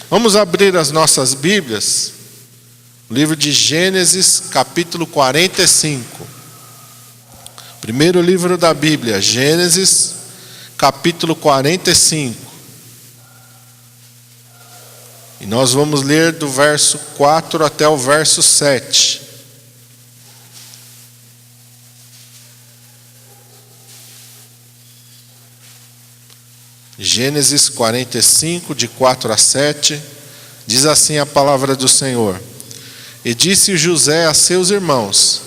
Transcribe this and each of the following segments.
Vamos abrir as nossas Bíblias, livro de Gênesis, capítulo 45. Primeiro livro da Bíblia, Gênesis, capítulo 45. E nós vamos ler do verso 4 até o verso 7. Gênesis 45, de 4 a 7, diz assim a palavra do Senhor: E disse José a seus irmãos: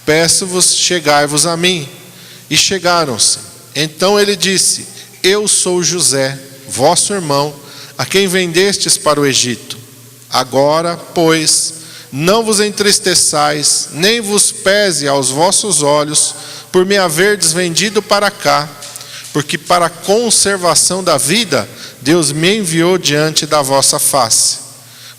Peço-vos, chegai-vos a mim. E chegaram-se. Então ele disse: Eu sou José, vosso irmão, a quem vendestes para o Egito. Agora, pois, não vos entristeçais, nem vos pese aos vossos olhos, por me haverdes vendido para cá, porque para a conservação da vida, Deus me enviou diante da vossa face.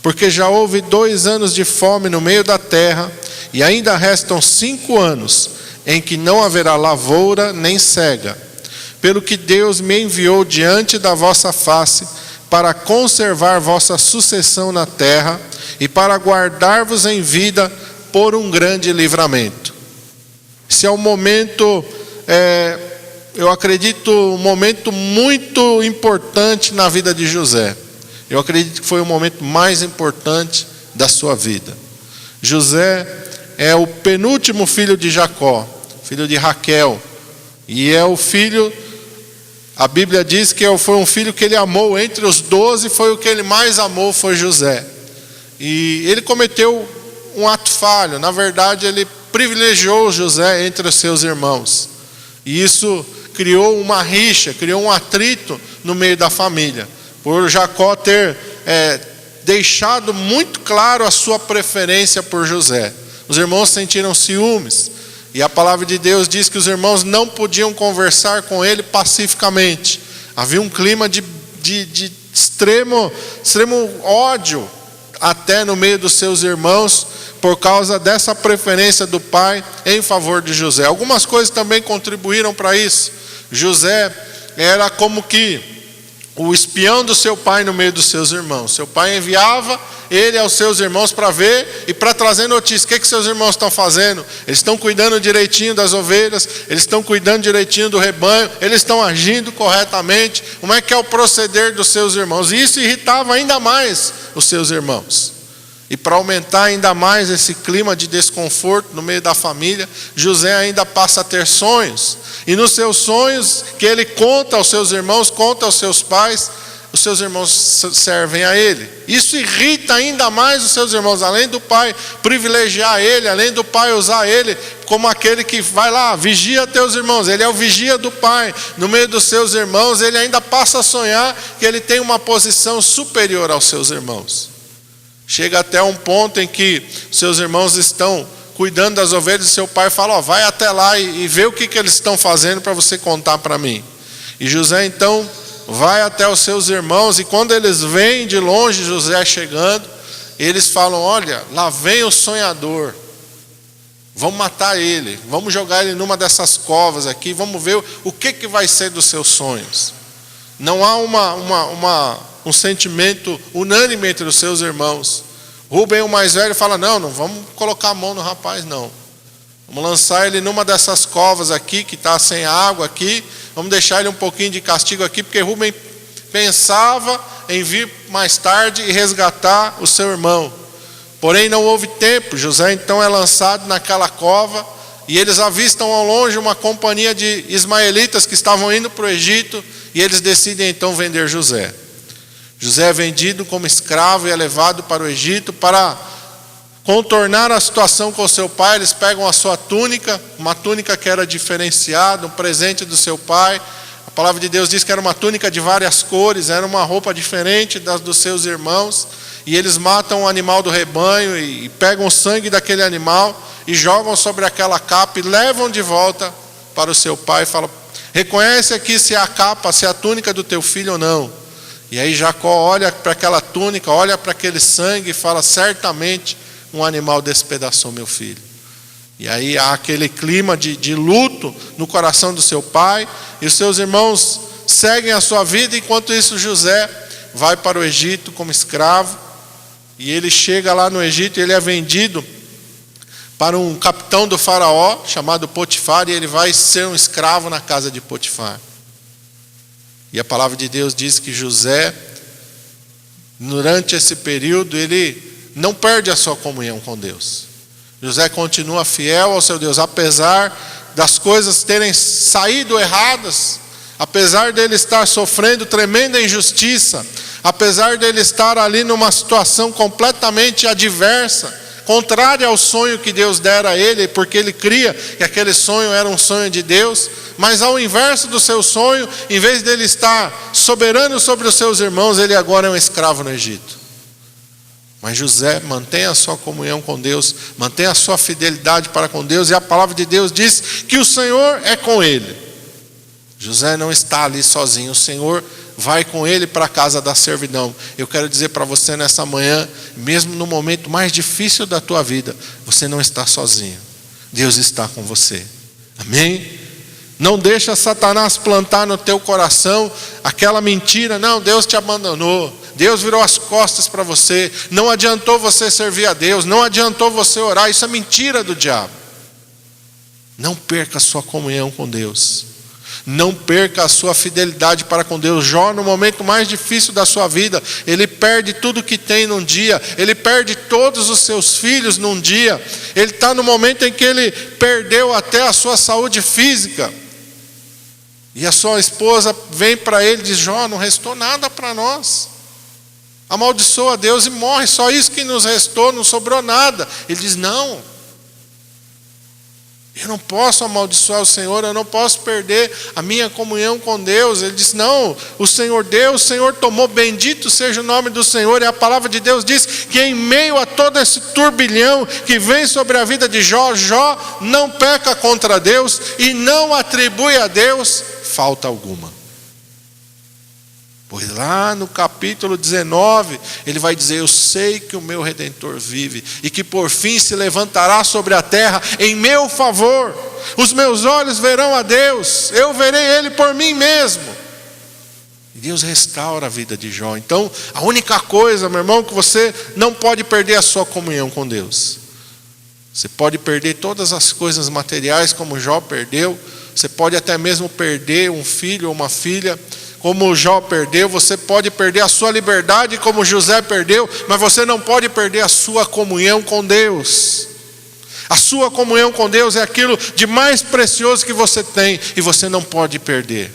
Porque já houve 2 anos de fome no meio da terra, e ainda restam 5 anos, em que não haverá lavoura nem cega. Pelo que Deus me enviou diante da vossa face, para conservar vossa sucessão na terra, e para guardar-vos em vida por um grande livramento. Esse é um momento, eu acredito, um momento muito importante na vida de José. Eu acredito que foi o momento mais importante da sua vida. José é o penúltimo filho de Jacó, filho de Raquel, e é o filho, a Bíblia diz que foi um filho que ele amou, entre os 12 foi o que ele mais amou, foi José. E ele cometeu um ato falho, na verdade ele privilegiou José entre os seus irmãos, e isso criou uma rixa, criou um atrito no meio da família, por Jacó ter deixado muito claro a sua preferência por José. Os irmãos sentiram ciúmes, e a palavra de Deus diz que os irmãos não podiam conversar com ele pacificamente. Havia um clima de extremo ódio até no meio dos seus irmãos, por causa dessa preferência do pai em favor de José. Algumas coisas também contribuíram para isso. José era como que o espião do seu pai no meio dos seus irmãos. Seu pai enviava ele aos seus irmãos para ver e para trazer notícias. O que seus irmãos estão fazendo? Eles estão cuidando direitinho das ovelhas, eles estão cuidando direitinho do rebanho, eles estão agindo corretamente. Como é que é o proceder dos seus irmãos? E isso irritava ainda mais os seus irmãos. E para aumentar ainda mais esse clima de desconforto no meio da família, José ainda passa a ter sonhos. E nos seus sonhos, que ele conta aos seus irmãos, conta aos seus pais, os seus irmãos servem a ele. Isso irrita ainda mais os seus irmãos, além do pai privilegiar ele, além do pai usar ele como aquele que vai lá, vigia teus irmãos. Ele é o vigia do pai. No meio dos seus irmãos, ele ainda passa a sonhar que ele tem uma posição superior aos seus irmãos. Chega até um ponto em que seus irmãos estão cuidando das ovelhas e seu pai fala: vai até lá e vê o que eles estão fazendo para você contar para mim. E José então vai até os seus irmãos, e quando eles veem de longe José chegando, eles falam: olha, lá vem o sonhador, vamos matar ele, vamos jogar ele numa dessas covas aqui, vamos ver o que vai ser dos seus sonhos. Não há um sentimento unânime entre os seus irmãos. Rubem, o mais velho, fala: não vamos colocar a mão no rapaz, não. Vamos lançar ele numa dessas covas aqui, que está sem água aqui. Vamos deixar ele um pouquinho de castigo aqui, porque Rubem pensava em vir mais tarde e resgatar o seu irmão. Porém não houve tempo. José então é lançado naquela cova, e eles avistam ao longe uma companhia de ismaelitas que estavam indo para o Egito, e eles decidem então vender José. José é vendido como escravo e é levado para o Egito. Para contornar a situação com seu pai, eles pegam a sua túnica, uma túnica que era diferenciada, um presente do seu pai. A palavra de Deus diz que era uma túnica de várias cores, era uma roupa diferente das dos seus irmãos. E eles matam um animal do rebanho e pegam o sangue daquele animal e jogam sobre aquela capa e levam de volta para o seu pai e falam: reconhece aqui se é a capa, se é a túnica do teu filho ou não. E aí Jacó olha para aquela túnica, olha para aquele sangue e fala: certamente um animal despedaçou meu filho. E aí há aquele clima de luto no coração do seu pai, e os seus irmãos seguem a sua vida. Enquanto isso, José vai para o Egito como escravo, e ele chega lá no Egito e ele é vendido para um capitão do faraó, chamado Potifar, e ele vai ser um escravo na casa de Potifar. E a palavra de Deus diz que José, durante esse período, ele não perde a sua comunhão com Deus. José continua fiel ao seu Deus, apesar das coisas terem saído erradas, apesar dele estar sofrendo tremenda injustiça, apesar dele estar ali numa situação completamente adversa, contrária ao sonho que Deus dera a ele, porque ele cria que aquele sonho era um sonho de Deus, mas ao inverso do seu sonho, em vez dele estar soberano sobre os seus irmãos, ele agora é um escravo no Egito. Mas José mantém a sua comunhão com Deus, mantém a sua fidelidade para com Deus, e a palavra de Deus diz que o Senhor é com ele. José não está ali sozinho, o Senhor vai com ele para a casa da servidão. Eu quero dizer para você nessa manhã, mesmo no momento mais difícil da tua vida, você não está sozinho. Deus está com você. Amém? Não deixa Satanás plantar no teu coração aquela mentira, não, Deus te abandonou, Deus virou as costas para você, não adiantou você servir a Deus, não adiantou você orar. Isso é mentira do diabo. Não perca a sua comunhão com Deus. Não perca a sua fidelidade para com Deus. Jó, no momento mais difícil da sua vida, ele perde tudo que tem num dia, ele perde todos os seus filhos num dia, ele está no momento em que ele perdeu até a sua saúde física, e a sua esposa vem para ele e diz: Jó, não restou nada para nós, amaldiçoa a Deus e morre, só isso que nos restou, não sobrou nada. Ele diz: não, eu não posso amaldiçoar o Senhor, eu não posso perder a minha comunhão com Deus. Ele diz: não, o Senhor deu, o Senhor tomou, bendito seja o nome do Senhor. E a palavra de Deus diz que em meio a todo esse turbilhão que vem sobre a vida de Jó, Jó não peca contra Deus e não atribui a Deus falta alguma. Pois lá no capítulo 19, ele vai dizer: eu sei que o meu Redentor vive, e que por fim se levantará sobre a terra em meu favor. Os meus olhos verão a Deus, eu verei Ele por mim mesmo. E Deus restaura a vida de Jó. Então, a única coisa, meu irmão, que você não pode perder a sua comunhão com Deus. Você pode perder todas as coisas materiais, como Jó perdeu. Você pode até mesmo perder um filho ou uma filha, como Jó perdeu. Você pode perder a sua liberdade, como José perdeu, mas você não pode perder a sua comunhão com Deus. A sua comunhão com Deus é aquilo de mais precioso que você tem, e você não pode perder.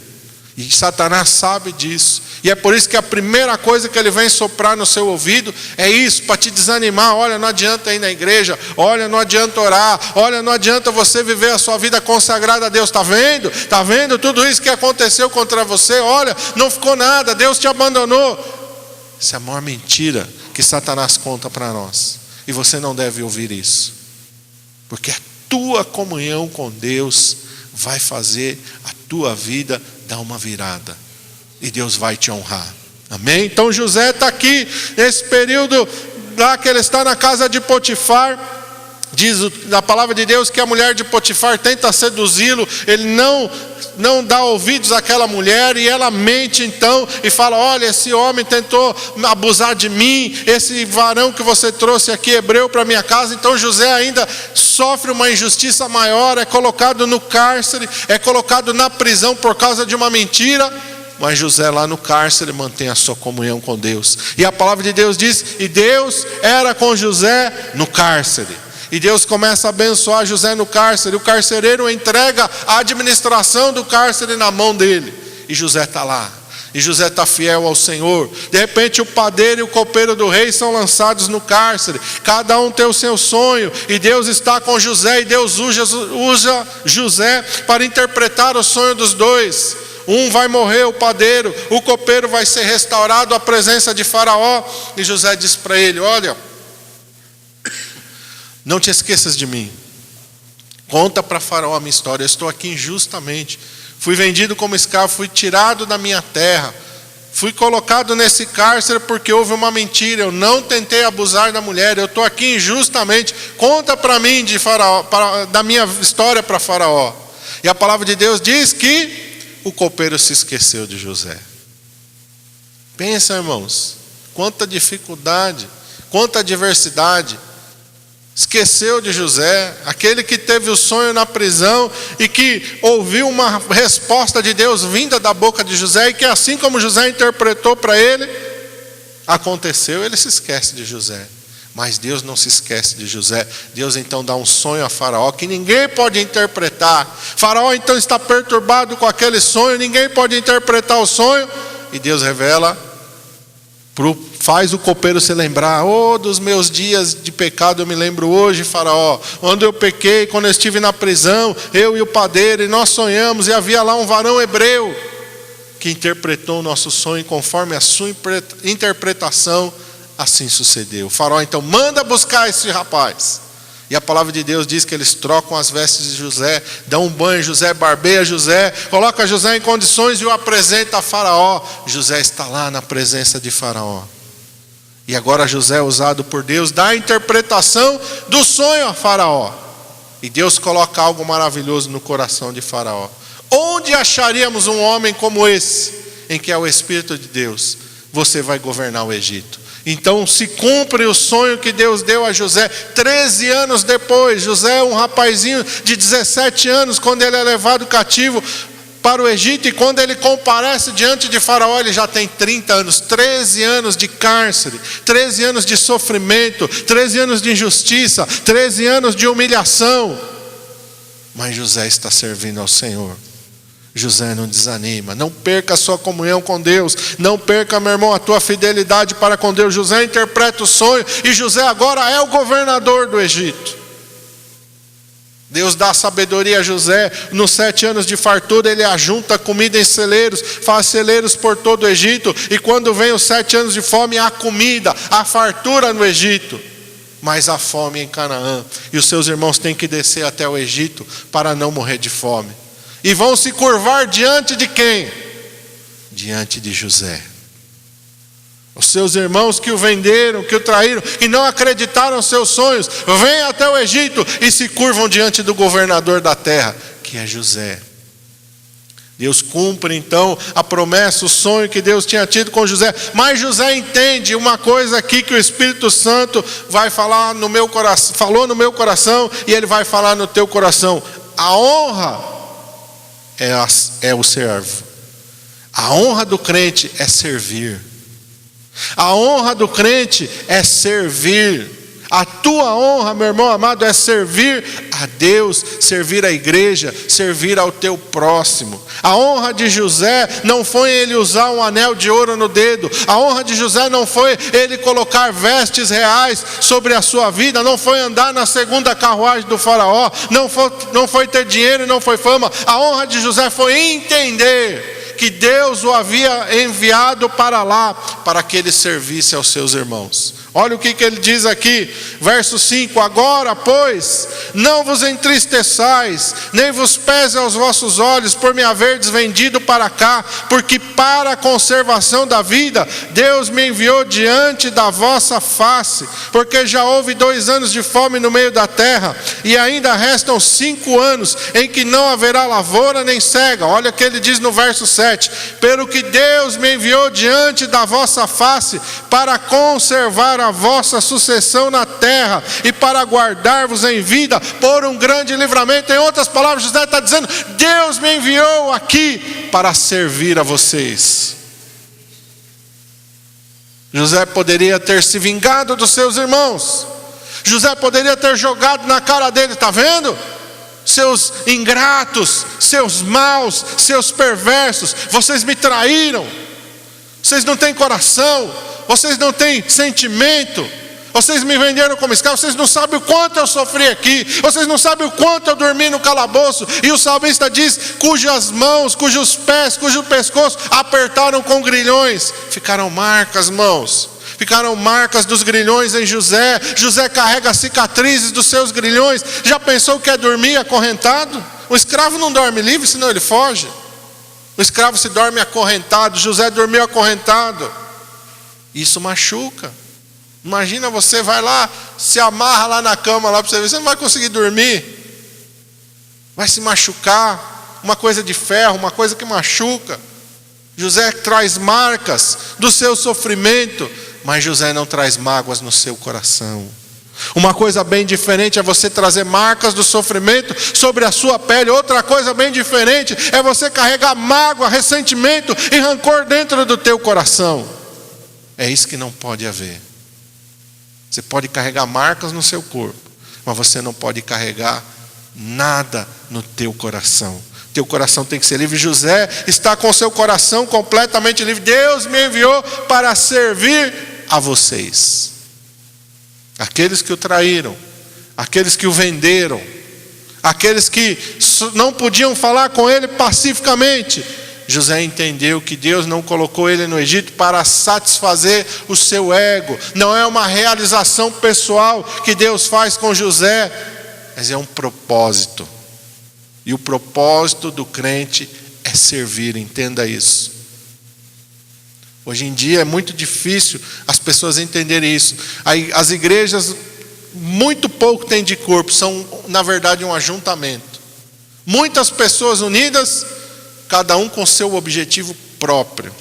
E Satanás sabe disso, e é por isso que a primeira coisa que ele vem soprar no seu ouvido é isso, para te desanimar. Olha, não adianta ir na igreja, olha, não adianta orar, olha, não adianta você viver a sua vida consagrada a Deus. Está vendo? Está vendo tudo isso que aconteceu contra você? Olha, não ficou nada, Deus te abandonou. Essa é a maior mentira que Satanás conta para nós, e você não deve ouvir isso, porque a tua comunhão com Deus vai fazer a tua vida dar uma virada, e Deus vai te honrar. Amém? Então José está aqui nesse período lá que ele está na casa de Potifar. Diz na palavra de Deus que a mulher de Potifar tenta seduzi-lo, ele não dá ouvidos àquela mulher, e ela mente então e fala: olha, esse homem tentou abusar de mim, esse varão que você trouxe aqui, hebreu, para minha casa. Então José ainda sofre uma injustiça maior, é colocado no cárcere, é colocado na prisão por causa de uma mentira. Mas José lá no cárcere mantém a sua comunhão com Deus, e a palavra de Deus diz: e Deus era com José no cárcere. E Deus começa a abençoar José no cárcere. O carcereiro entrega a administração do cárcere na mão dele, e José está lá, e José está fiel ao Senhor. De repente o padeiro e o copeiro do rei são lançados no cárcere, cada um tem o seu sonho, e Deus está com José, e Deus usa José para interpretar o sonho dos dois. Um vai morrer, o padeiro, o copeiro vai ser restaurado à presença de Faraó, e José diz para ele: olha, não te esqueças de mim, conta para Faraó a minha história. Eu estou aqui injustamente, fui vendido como escravo, fui tirado da minha terra, fui colocado nesse cárcere porque houve uma mentira, eu não tentei abusar da mulher, eu estou aqui injustamente, conta para mim de Faraó, da minha história para Faraó. E a palavra de Deus diz que o copeiro se esqueceu de José. Pensa, irmãos, quanta dificuldade, quanta adversidade. Esqueceu de José, aquele que teve o sonho na prisão e que ouviu uma resposta de Deus vinda da boca de José, e que assim como José interpretou para ele, aconteceu. Ele se esquece de José, mas Deus não se esquece de José. Deus então dá um sonho a Faraó que ninguém pode interpretar. Faraó então está perturbado com aquele sonho, ninguém pode interpretar o sonho, e Deus revela, faz o copeiro se lembrar: oh, dos meus dias de pecado eu me lembro hoje, Faraó, quando eu pequei, quando eu estive na prisão, eu e o padeiro, e nós sonhamos, e havia lá um varão hebreu que interpretou o nosso sonho conforme a sua interpretação, assim sucedeu. O Faraó então manda buscar esse rapaz, e a palavra de Deus diz que eles trocam as vestes de José, dão um banho em José, barbeia José, coloca José em condições e o apresenta a Faraó. José está lá na presença de Faraó, e agora José é usado por Deus, dá a interpretação do sonho a Faraó, e Deus coloca algo maravilhoso no coração de Faraó. Onde acharíamos um homem como esse, em que é o Espírito de Deus? Você vai governar o Egito. Então se cumpre o sonho que Deus deu a José. 13 anos depois, José é um rapazinho de 17 anos, quando ele é levado cativo para o Egito, e quando ele comparece diante de Faraó, ele já tem 30 anos, 13 anos de cárcere, 13 anos de sofrimento, 13 anos de injustiça, 13 anos de humilhação. Mas José está servindo ao Senhor. José não desanima, não perca a sua comunhão com Deus, não perca, meu irmão, a tua fidelidade para com Deus. José interpreta o sonho, e José agora é o governador do Egito. Deus dá sabedoria a José. Nos 7 anos de fartura, ele ajunta comida em celeiros, faz celeiros por todo o Egito, e quando vem os 7 anos de fome, há comida, há fartura no Egito, mas há fome em Canaã, e os seus irmãos têm que descer até o Egito para não morrer de fome. E vão se curvar diante de quem? Diante de José. Os seus irmãos que o venderam, que o traíram, que não acreditaram nos seus sonhos, vêm até o Egito e se curvam diante do governador da terra, que é José. Deus cumpre então a promessa, o sonho que Deus tinha tido com José. Mas José entende uma coisa aqui que o Espírito Santo vai falar no meu coração, falou no meu coração, e ele vai falar no teu coração. A honra é o servo. A honra do crente é servir. A honra do crente é servir. A tua honra, meu irmão amado, é servir a Deus, servir a igreja, servir ao teu próximo. A honra de José não foi ele usar um anel de ouro no dedo. A honra de José não foi ele colocar vestes reais sobre a sua vida. Não foi andar na segunda carruagem do faraó. Não foi ter dinheiro e não foi fama. A honra de José foi entender que Deus o havia enviado para lá, para que ele servisse aos seus irmãos. Olha o que ele diz aqui, verso 5: agora, pois, não vos entristeçais, nem vos pese aos vossos olhos por me haverdes vendido para cá, porque para a conservação da vida Deus me enviou diante da vossa face, porque já houve 2 anos de fome no meio da terra, e ainda restam 5 anos em que não haverá lavoura nem cega. Olha o que ele diz no verso 7: pelo que Deus me enviou diante da vossa face, para conservar a vossa sucessão na terra, e para guardar-vos em vida por um grande livramento. Em outras palavras, José está dizendo: Deus me enviou aqui para servir a vocês. José poderia ter se vingado dos seus irmãos. José poderia ter jogado na cara dele: está vendo? Seus ingratos, seus maus, seus perversos, vocês me traíram. Vocês não têm coração, vocês não têm sentimento, vocês me venderam como escravo, vocês não sabem o quanto eu sofri aqui, vocês não sabem o quanto eu dormi no calabouço. E o salmista diz: cujas mãos, cujos pés, cujo pescoço apertaram com grilhões. Ficaram marcas, mãos, ficaram marcas dos grilhões em José. José carrega as cicatrizes dos seus grilhões. Já pensou que é dormir acorrentado? O escravo não dorme livre, senão ele foge. O escravo se dorme acorrentado. José dormiu acorrentado. Isso machuca. Imagina, você vai lá, se amarra lá na cama lá para você ver, você não vai conseguir dormir. Vai se machucar. Uma coisa de ferro, uma coisa que machuca. José traz marcas do seu sofrimento, mas José não traz mágoas no seu coração. Uma coisa bem diferente é você trazer marcas do sofrimento sobre a sua pele. Outra coisa bem diferente é você carregar mágoa, ressentimento e rancor dentro do teu coração. É isso que não pode haver. Você pode carregar marcas no seu corpo, mas você não pode carregar nada no teu coração. Teu coração tem que ser livre. José está com seu coração completamente livre. Deus me enviou para servir a vocês. Aqueles que o traíram, aqueles que o venderam, aqueles que não podiam falar com ele pacificamente. José entendeu que Deus não colocou ele no Egito para satisfazer o seu ego. Não é uma realização pessoal que Deus faz com José, mas é um propósito. E o propósito do crente é servir, entenda isso. Hoje em dia é muito difícil as pessoas entenderem isso. As igrejas muito pouco têm de corpo, são na verdade um ajuntamento. Muitas pessoas unidas, cada um com seu objetivo próprio.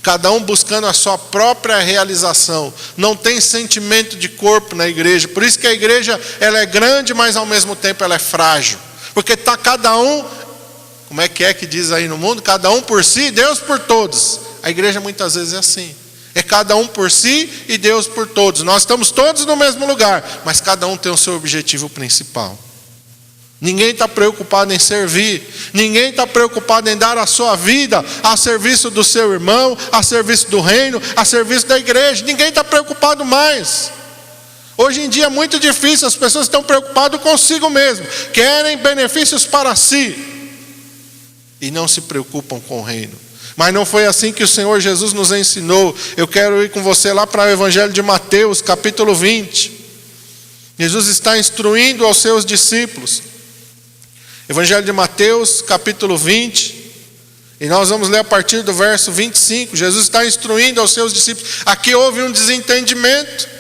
Cada um buscando a sua própria realização. Não tem sentimento de corpo na igreja. Por isso que a igreja ela é grande, mas ao mesmo tempo ela é frágil. Porque está cada um, como é que diz aí no mundo? Cada um por si, Deus por todos. A igreja muitas vezes é assim. É cada um por si e Deus por todos. Nós estamos todos no mesmo lugar, mas cada um tem o seu objetivo principal. Ninguém está preocupado em servir. Ninguém está preocupado em dar a sua vida a serviço do seu irmão, a serviço do reino, a serviço da igreja. Ninguém está preocupado mais. Hoje em dia é muito difícil, as pessoas estão preocupadas consigo mesmo. Querem benefícios para si e não se preocupam com o reino. Mas não foi assim que o Senhor Jesus nos ensinou. Eu quero ir com você lá para o Evangelho de Mateus, capítulo 20. Jesus está instruindo aos seus discípulos. Evangelho de Mateus, capítulo 20. E nós vamos ler a partir do verso 25. Jesus está instruindo aos seus discípulos. Aqui houve um desentendimento.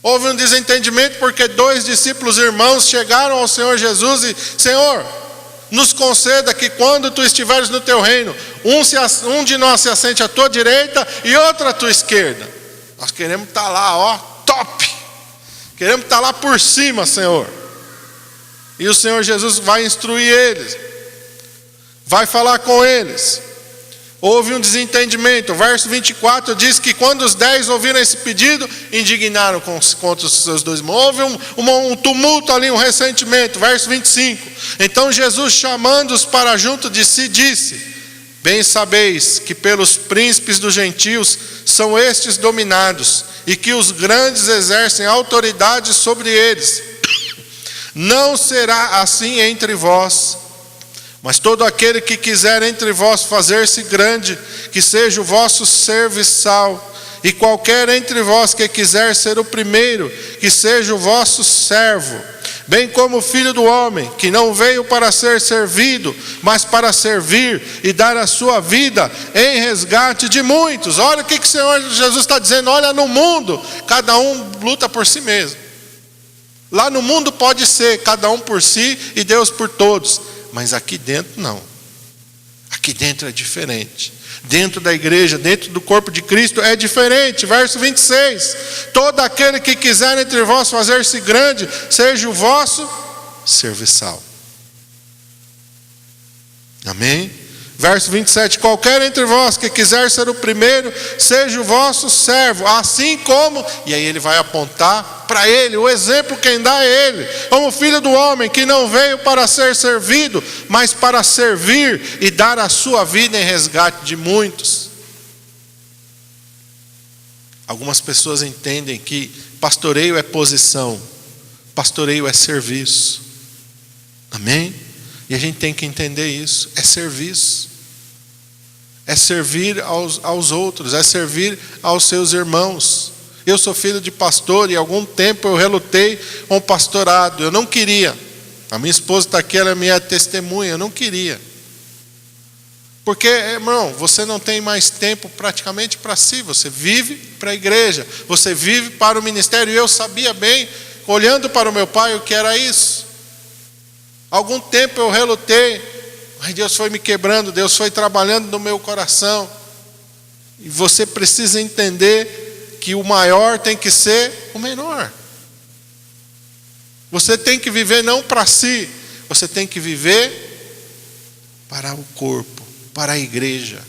Houve um desentendimento porque 2 discípulos irmãos chegaram ao Senhor Jesus e: Senhor, nos conceda que quando tu estiveres no teu reino, um de nós se assente à tua direita e outro à tua esquerda. Nós queremos estar lá, ó, top. Queremos estar lá por cima, Senhor. E o Senhor Jesus vai instruir eles. Vai falar com eles. Houve um desentendimento. O verso 24 diz que quando os 10 ouviram esse pedido, indignaram contra os seus 2 irmãos. Houve um tumulto ali, um ressentimento. Verso 25. Então Jesus, chamando-os para junto de si, disse: bem sabeis que pelos príncipes dos gentios são estes dominados, e que os grandes exercem autoridade sobre eles. Não será assim entre vós, mas todo aquele que quiser entre vós fazer-se grande, que seja o vosso serviçal. E qualquer entre vós que quiser ser o primeiro, que seja o vosso servo. Bem como o Filho do Homem, que não veio para ser servido, mas para servir e dar a sua vida em resgate de muitos. Olha o que o Senhor Jesus está dizendo. Olha, no mundo, cada um luta por si mesmo. Lá no mundo pode ser cada um por si e Deus por todos. Mas aqui dentro não. Aqui dentro é diferente. Dentro da igreja, dentro do corpo de Cristo é diferente. Verso 26. Todo aquele que quiser entre vós fazer-se grande, seja o vosso serviçal. Amém? Verso 27. Qualquer entre vós que quiser ser o primeiro, seja o vosso servo. Assim como, e aí ele vai apontar para ele, o exemplo quem dá é ele. Como o Filho do Homem, que não veio para ser servido, mas para servir e dar a sua vida em resgate de muitos. Algumas pessoas entendem que pastoreio é posição, pastoreio é serviço. Amém? E a gente tem que entender isso, é serviço. É servir aos outros, é servir aos seus irmãos. Eu sou filho de pastor e há algum tempo eu relutei com o pastorado. Eu não queria. A minha esposa está aqui, ela é minha testemunha. Eu não queria. Porque, irmão, você não tem mais tempo praticamente para si. Você vive para a igreja. Você vive para o ministério. E eu sabia bem, olhando para o meu pai, o que era isso. Algum tempo eu relutei Mas Deus foi me quebrando, Deus foi trabalhando no meu coração. E você precisa entender que o maior tem que ser o menor. Você tem que viver não para si, você tem que viver para o corpo, para a igreja.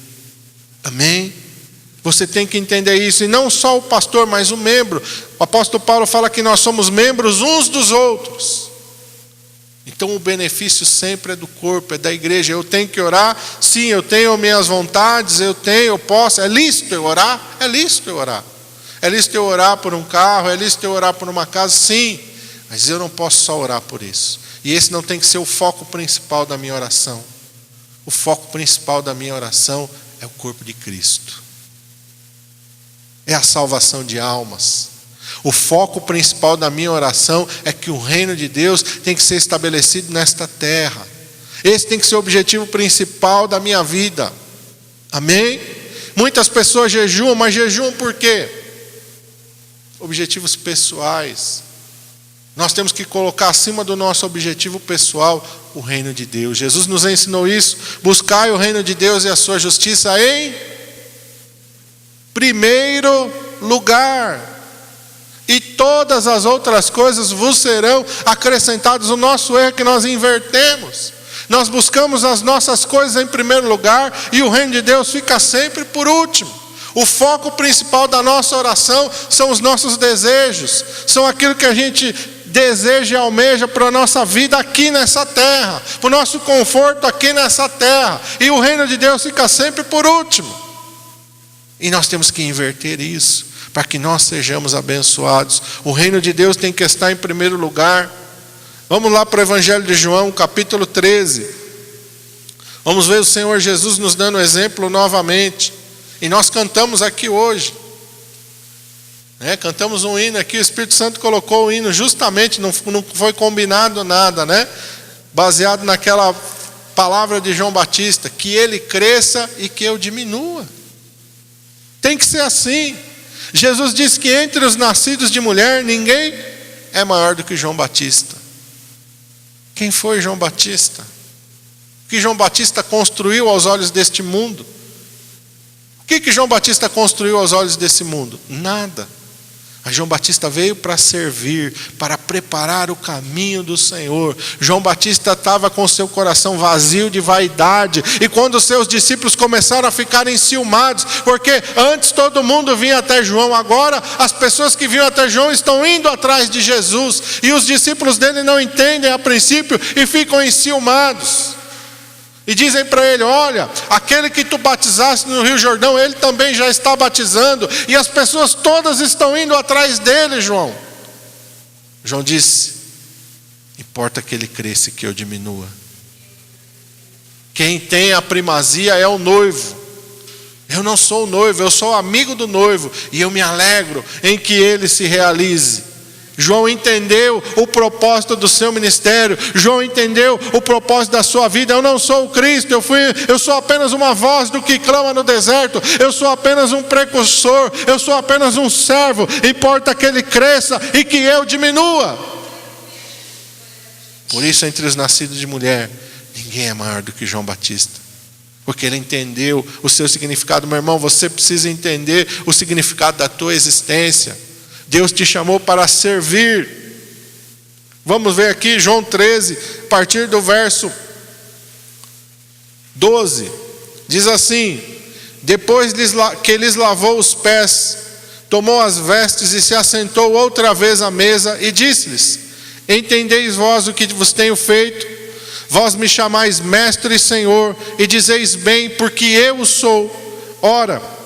Amém? Você tem que entender isso, e não só o pastor, mas o membro. O apóstolo Paulo fala que nós somos membros uns dos outros. Então o benefício sempre é do corpo, é da igreja. Eu tenho que orar, sim, eu tenho minhas vontades, eu posso. É lícito eu orar? É lícito eu orar. É lícito eu orar por um carro, é lícito eu orar por uma casa, sim. Mas eu não posso só orar por isso. E esse não tem que ser o foco principal da minha oração. O foco principal da minha oração é o corpo de Cristo. É a salvação de almas. O foco principal da minha oração é que o reino de Deus tem que ser estabelecido nesta terra. Esse tem que ser o objetivo principal da minha vida. Amém? Muitas pessoas jejuam, mas jejuam por quê? Objetivos pessoais. Nós temos que colocar acima do nosso objetivo pessoal o reino de Deus. Jesus nos ensinou isso. Buscai o reino de Deus e a sua justiça em primeiro lugar. E todas as outras coisas vos serão acrescentadas. O nosso erro é que nós invertemos. Nós buscamos as nossas coisas em primeiro lugar e o reino de Deus fica sempre por último. O foco principal da nossa oração são os nossos desejos. São aquilo que a gente deseja e almeja para a nossa vida aqui nessa terra. Para o nosso conforto aqui nessa terra. E o reino de Deus fica sempre por último. E nós temos que inverter isso, para que nós sejamos abençoados. O reino de Deus tem que estar em primeiro lugar. Vamos lá para o Evangelho de João, capítulo 13. Vamos ver o Senhor Jesus nos dando exemplo novamente. E nós cantamos aqui hoje. Cantamos um hino aqui, o Espírito Santo colocou o hino justamente, não foi combinado nada, baseado naquela palavra de João Batista, que ele cresça e que eu diminua. Tem que ser assim. Jesus disse que entre os nascidos de mulher, ninguém é maior do que João Batista. Quem foi João Batista? O que João Batista construiu aos olhos deste mundo? O que João Batista construiu aos olhos desse mundo? Nada. Mas João Batista veio para servir, para preparar o caminho do Senhor. João Batista estava com seu coração vazio de vaidade. E quando os seus discípulos começaram a ficar enciumados, porque antes todo mundo vinha até João, agora as pessoas que vinham até João estão indo atrás de Jesus. E os discípulos dele não entendem a princípio e ficam enciumados. E dizem para ele: olha, aquele que tu batizaste no Rio Jordão, ele também já está batizando. E as pessoas todas estão indo atrás dele, João. João disse: importa que ele cresça e que eu diminua. Quem tem a primazia é o noivo. Eu não sou o noivo, eu sou amigo do noivo. E eu me alegro em que ele se realize. João entendeu o propósito do seu ministério. João entendeu o propósito da sua vida. Eu não sou o Cristo, eu sou apenas uma voz do que clama no deserto. Eu sou apenas um precursor. Eu sou apenas um servo. Importa que ele cresça e que eu diminua. Por isso, entre os nascidos de mulher, ninguém é maior do que João Batista. Porque ele entendeu o seu significado. Meu irmão, você precisa entender o significado da tua existência. Deus te chamou para servir. Vamos ver aqui João 13, a partir do verso 12. Diz assim: depois que lhes lavou os pés, tomou as vestes e se assentou outra vez à mesa e disse-lhes: entendeis vós o que vos tenho feito? Vós me chamais mestre e senhor, e dizeis bem, porque eu o sou. Ora,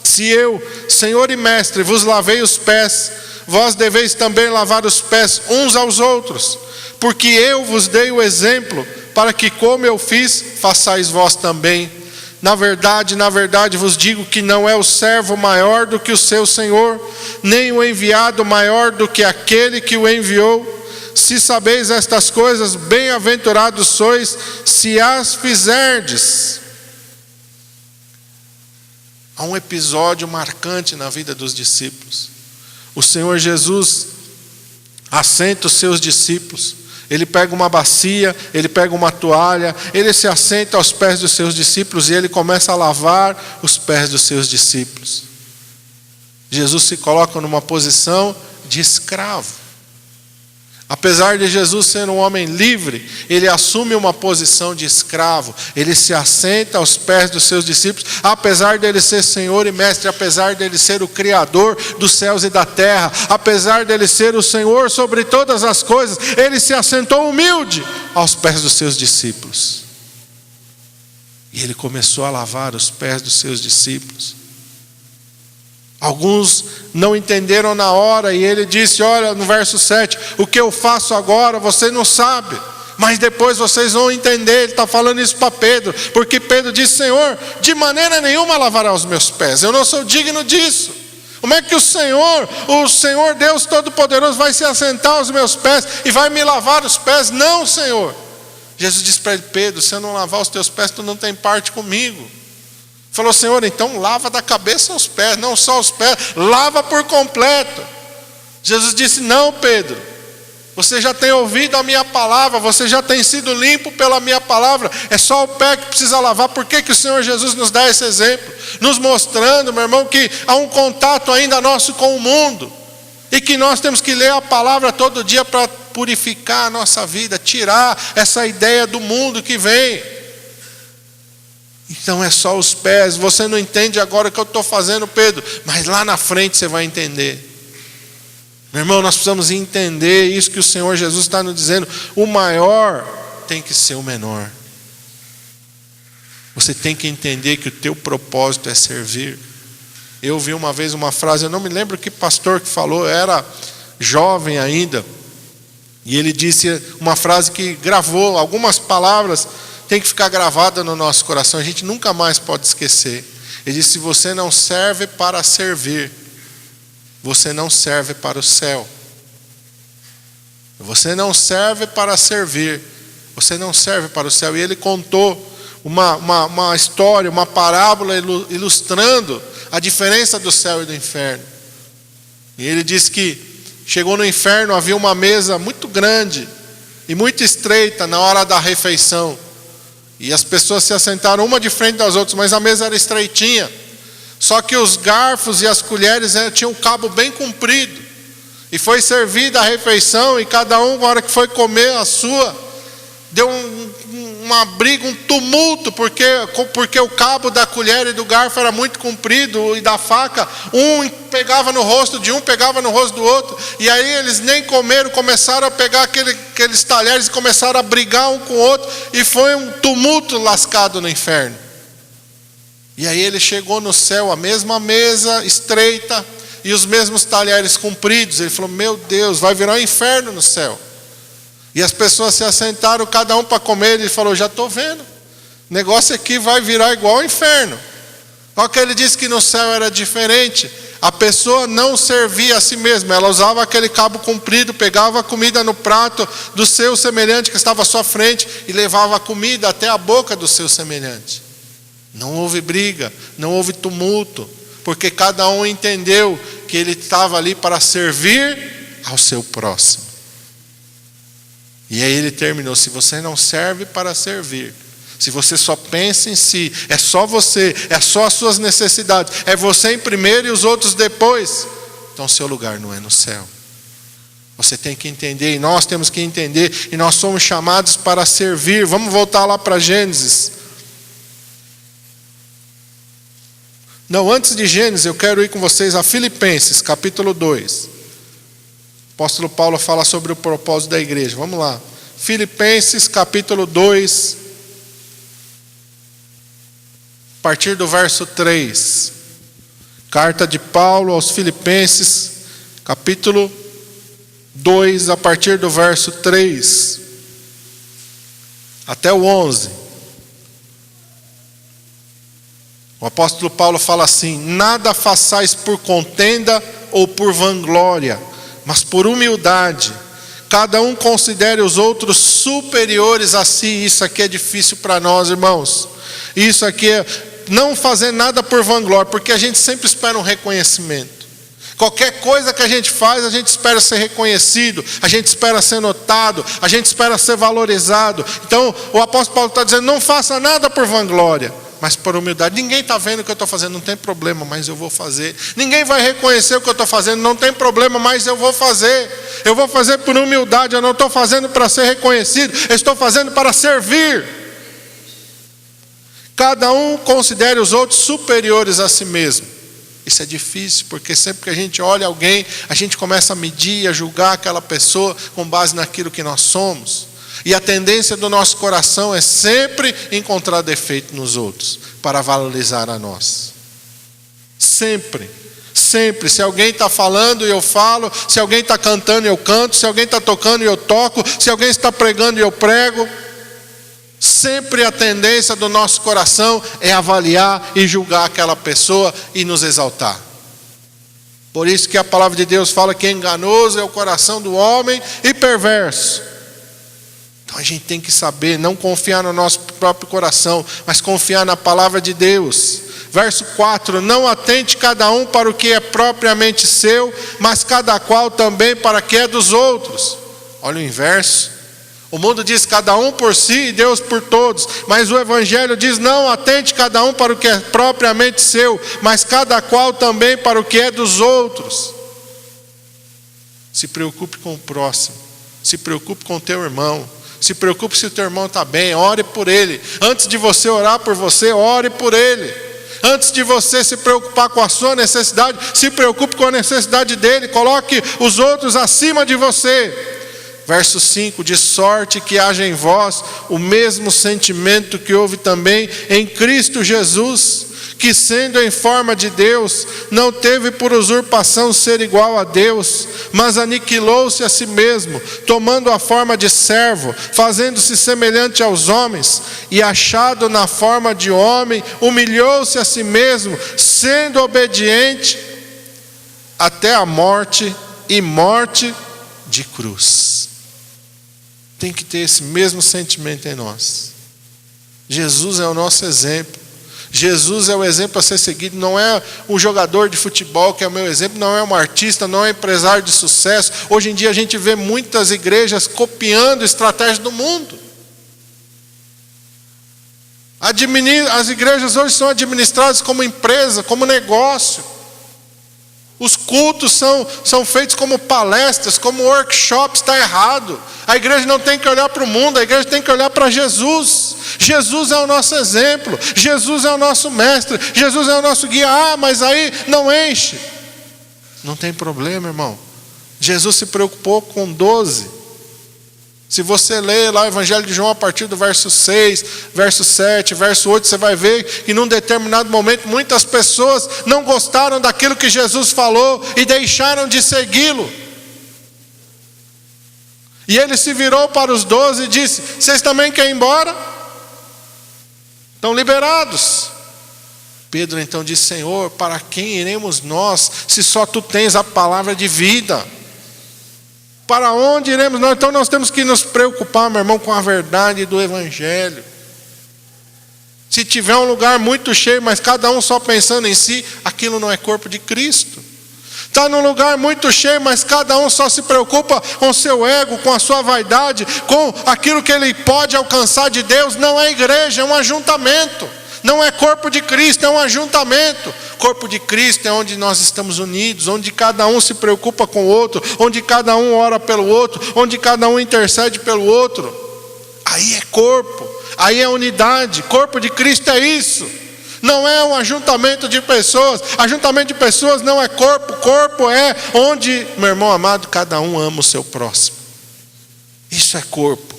se eu, Senhor e Mestre, vos lavei os pés, vós deveis também lavar os pés uns aos outros, porque eu vos dei o exemplo, para que como eu fiz, façais vós também. Na verdade vos digo que não é o servo maior do que o seu Senhor, nem o enviado maior do que aquele que o enviou. Se sabeis estas coisas, bem-aventurados sois, se as fizerdes. Há um episódio marcante na vida dos discípulos. O Senhor Jesus assenta os seus discípulos Ele pega uma bacia, ele pega uma toalha, ele se assenta aos pés dos seus discípulos e ele começa a lavar os pés dos seus discípulos. Jesus se coloca numa posição de escravo. Apesar de Jesus ser um homem livre, ele assume uma posição de escravo. Ele se assenta aos pés dos seus discípulos, apesar dele ser Senhor e Mestre, apesar dele ser o Criador dos céus e da terra, apesar dele ser o Senhor sobre todas as coisas, ele se assentou humilde aos pés dos seus discípulos. E ele começou a lavar os pés dos seus discípulos. Alguns não entenderam na hora e ele disse, olha, no verso 7, o que eu faço agora você não sabe, mas depois vocês vão entender. Ele está falando isso para Pedro, porque Pedro disse, Senhor, de maneira nenhuma lavará os meus pés, eu não sou digno disso. Como é que o Senhor Deus Todo-Poderoso vai se assentar aos meus pés e vai me lavar os pés? Não, Senhor. Jesus disse para ele, Pedro, se eu não lavar os teus pés, tu não tem parte comigo. Falou, Senhor, então lava da cabeça aos pés, não só os pés, lava por completo. Jesus disse, não, Pedro, você já tem ouvido a minha palavra, você já tem sido limpo pela minha palavra, é só o pé que precisa lavar. Por que o Senhor Jesus nos dá esse exemplo? Nos mostrando, meu irmão, que há um contato ainda nosso com o mundo, e que nós temos que ler a palavra todo dia para purificar a nossa vida, tirar essa ideia do mundo que vem. Então é só os pés. Você não entende agora o que eu estou fazendo, Pedro, mas lá na frente você vai entender. Meu irmão, nós precisamos entender isso que o Senhor Jesus está nos dizendo. O maior tem que ser o menor. Você tem que entender que o teu propósito é servir. Eu ouvi uma vez uma frase, eu não me lembro que pastor que falou, era jovem ainda, e ele disse uma frase que gravou, algumas palavras tem que ficar gravada no nosso coração, a gente nunca mais pode esquecer. Ele disse, se você não serve para servir, você não serve para o céu. Você não serve para servir, você não serve para o céu. E ele contou uma história, uma parábola ilustrando a diferença do céu e do inferno. E ele disse que chegou no inferno, havia uma mesa muito grande e muito estreita na hora da refeição. E as pessoas se assentaram uma de frente das outras, mas a mesa era estreitinha. Só que os garfos e as colheres tinham um cabo bem comprido. E foi servida a refeição, e cada um, na hora que foi comer a sua, deu uma briga, um tumulto, porque o cabo da colher e do garfo era muito comprido, e da faca, um pegava no rosto de um, pegava no rosto do outro, e aí eles nem comeram, começaram a pegar aqueles talheres e começaram a brigar um com o outro, e foi um tumulto lascado no inferno. E aí ele chegou no céu, a mesma mesa estreita, e os mesmos talheres compridos. Ele falou, meu Deus, vai virar um inferno no céu. E as pessoas se assentaram, cada um para comer. Ele falou, já estou vendo, o negócio aqui vai virar igual ao inferno. Só que ele disse que no céu era diferente. A pessoa não servia a si mesma, ela usava aquele cabo comprido, pegava a comida no prato do seu semelhante que estava à sua frente e levava a comida até a boca do seu semelhante. Não houve briga, não houve tumulto, porque cada um entendeu que ele estava ali para servir ao seu próximo. E aí ele terminou, se você não serve para servir, se você só pensa em si, é só você, é só as suas necessidades, é você em primeiro e os outros depois, então seu lugar não é no céu. Você tem que entender, e nós temos que entender, e nós somos chamados para servir. Vamos voltar lá para Gênesis. Não, antes de Gênesis, eu quero ir com vocês a Filipenses, capítulo 2. O apóstolo Paulo fala sobre o propósito da igreja. Vamos lá. Filipenses, capítulo 2, a partir do verso 3. Carta de Paulo aos Filipenses, capítulo 2, a partir do verso 3 até o 11. O apóstolo Paulo fala assim: nada façais por contenda ou por vanglória, mas por humildade. Cada um considere os outros superiores a si. Isso aqui é difícil para nós, irmãos. Isso aqui é não fazer nada por vanglória, porque a gente sempre espera um reconhecimento. Qualquer coisa que a gente faz, a gente espera ser reconhecido, a gente espera ser notado, a gente espera ser valorizado. Então o apóstolo Paulo está dizendo, não faça nada por vanglória, mas por humildade. Ninguém está vendo o que eu estou fazendo, não tem problema, mas eu vou fazer. Ninguém vai reconhecer o que eu estou fazendo, não tem problema, mas eu vou fazer. Eu vou fazer por humildade, eu não estou fazendo para ser reconhecido, eu estou fazendo para servir. Cada um considere os outros superiores a si mesmo. Isso é difícil, porque sempre que a gente olha alguém, a gente começa a medir, a julgar aquela pessoa com base naquilo que nós somos. E a tendência do nosso coração é sempre encontrar defeito nos outros, para valorizar a nós. Sempre, sempre. Se alguém está falando, eu falo. Se alguém está cantando, eu canto. Se alguém está tocando, eu toco. Se alguém está pregando, eu prego. Sempre a tendência do nosso coração é avaliar e julgar aquela pessoa e nos exaltar. Por isso que a palavra de Deus fala que enganoso é o coração do homem e perverso. Então a gente tem que saber, não confiar no nosso próprio coração, mas confiar na palavra de Deus. Verso 4, não atente cada um para o que é propriamente seu, mas cada qual também para o que é dos outros. Olha o inverso. O mundo diz cada um por si e Deus por todos. Mas o Evangelho diz não, atente cada um para o que é propriamente seu, mas cada qual também para o que é dos outros. Se preocupe com o próximo. Se preocupe com o teu irmão. Se preocupe se o teu irmão está bem, ore por ele. Antes de você orar por você, ore por ele. Antes de você se preocupar com a sua necessidade, se preocupe com a necessidade dele. Coloque os outros acima de você. Verso 5, de sorte que haja em vós o mesmo sentimento que houve também em Cristo Jesus, que sendo em forma de Deus, não teve por usurpação ser igual a Deus, mas aniquilou-se a si mesmo, tomando a forma de servo, fazendo-se semelhante aos homens, e achado na forma de homem, humilhou-se a si mesmo, sendo obediente até a morte, e morte de cruz. Tem que ter esse mesmo sentimento em nós. Jesus é o nosso exemplo. Jesus é o exemplo a ser seguido. Não é um jogador de futebol que é o meu exemplo, não é um artista, não é um empresário de sucesso. Hoje em dia a gente vê muitas igrejas copiando estratégias do mundo. As igrejas hoje são administradas como empresa, como negócio. Os cultos são feitos como palestras, como workshops. Está errado. A igreja não tem que olhar para o mundo, a igreja tem que olhar para Jesus. Jesus é o nosso exemplo, Jesus é o nosso mestre, Jesus é o nosso guia. Mas aí não enche. Não tem problema, irmão. Jesus se preocupou com 12. Se você ler lá o Evangelho de João a partir do verso 6, verso 7, verso 8, você vai ver que num determinado momento muitas pessoas não gostaram daquilo que Jesus falou e deixaram de segui-lo. E ele se virou para os 12 e disse: vocês também querem ir embora? Estão liberados. Pedro então disse: Senhor, para quem iremos nós, se só tu tens a palavra de vida? Para onde iremos nós? Então nós temos que nos preocupar, meu irmão, com a verdade do Evangelho. Se tiver um lugar muito cheio, mas cada um só pensando em si, aquilo não é corpo de Cristo. Está num lugar muito cheio, mas cada um só se preocupa com o seu ego, com a sua vaidade, com aquilo que ele pode alcançar de Deus. Não é igreja, é um ajuntamento. Não é corpo de Cristo, é um ajuntamento. Corpo de Cristo é onde nós estamos unidos, onde cada um se preocupa com o outro, onde cada um ora pelo outro, onde cada um intercede pelo outro. Aí é corpo, aí é unidade. Corpo de Cristo é isso. Não é um ajuntamento de pessoas. Ajuntamento de pessoas não é corpo. Corpo é onde, meu irmão amado, cada um ama o seu próximo. Isso é corpo.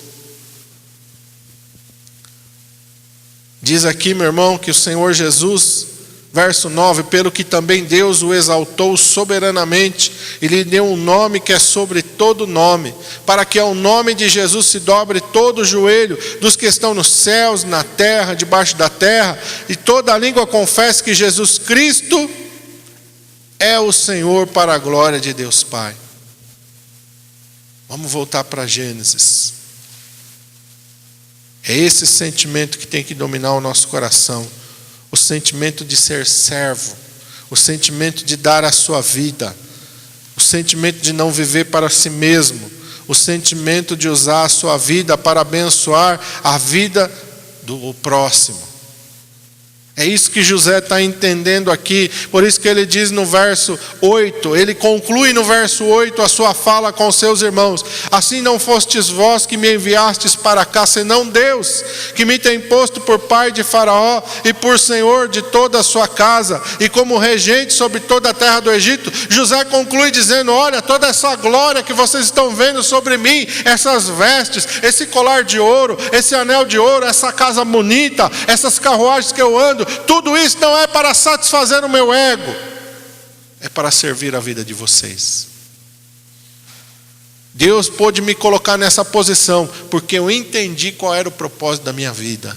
Diz aqui, meu irmão, que o Senhor Jesus, verso 9, pelo que também Deus o exaltou soberanamente e lhe deu um nome que é sobre todo nome, para que ao nome de Jesus se dobre todo o joelho dos que estão nos céus, na terra, debaixo da terra, e toda a língua confesse que Jesus Cristo é o Senhor, para a glória de Deus Pai. Vamos voltar para Gênesis. É esse sentimento que tem que dominar o nosso coração. O sentimento de ser servo. O sentimento de dar a sua vida. o sentimento de não viver para si mesmo, o sentimento de usar a sua vida para abençoar a vida do próximo. É isso que José está entendendo aqui. Por isso que ele diz no verso 8, ele conclui no verso 8 a sua fala com seus irmãos: assim não fostes vós que me enviastes para cá, senão Deus, que me tem posto por pai de Faraó e por senhor de toda a sua casa, e como regente sobre toda a terra do Egito. José conclui dizendo: olha, toda essa glória que vocês estão vendo sobre mim, essas vestes, esse colar de ouro, esse anel de ouro, essa casa bonita, essas carruagens que eu ando, tudo isso não é para satisfazer o meu ego, é para servir a vida de vocês. Deus pôde me colocar nessa posição porque eu entendi qual era o propósito da minha vida.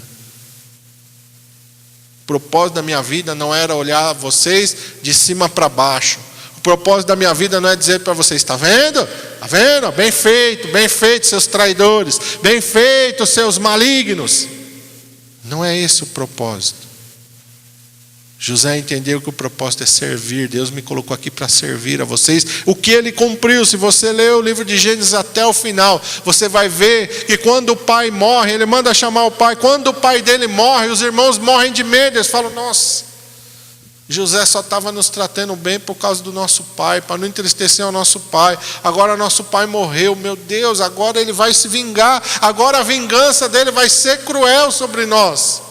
O propósito da minha vida não era olhar vocês de cima para baixo. O propósito da minha vida não é dizer para vocês: está vendo? Está vendo? Bem feito seus traidores, bem feito seus malignos. Não é esse o propósito. José entendeu que o propósito é servir. Deus me colocou aqui para servir a vocês. O que ele cumpriu, se você ler o livro de Gênesis até o final, você vai ver que quando o pai morre, ele manda chamar o pai. Quando o pai dele morre, os irmãos morrem de medo. Eles falam: nossa, José só estava nos tratando bem por causa do nosso pai, para não entristecer o nosso pai. Agora nosso pai morreu, meu Deus, agora ele vai se vingar. Agora a vingança dele vai ser cruel sobre nós.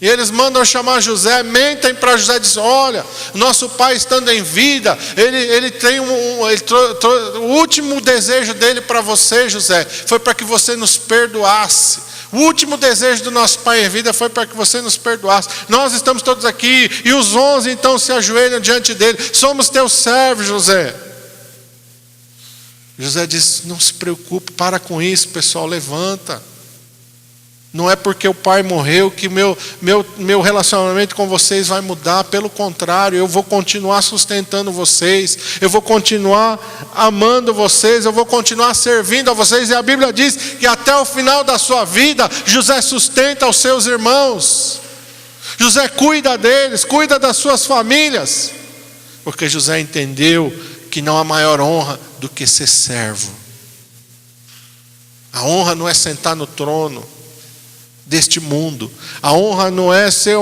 E eles mandam chamar José, mentem para José, dizem: olha, nosso pai estando em vida, ele tem o último desejo dele para você, José, foi para que você nos perdoasse. O último desejo do nosso pai em vida foi para que você nos perdoasse. Nós estamos todos aqui, e os 11 então se ajoelham diante dele: somos teus servos, José. José diz: não se preocupe, para com isso, pessoal, levanta. Não é porque o pai morreu que meu relacionamento com vocês vai mudar. Pelo contrário, eu vou continuar sustentando vocês, eu vou continuar amando vocês, eu vou continuar servindo a vocês. E a Bíblia diz que até o final da sua vida, José sustenta os seus irmãos. José cuida deles, cuida das suas famílias, porque José entendeu que não há maior honra do que ser servo. A honra não é sentar no trono deste mundo. A honra não é ser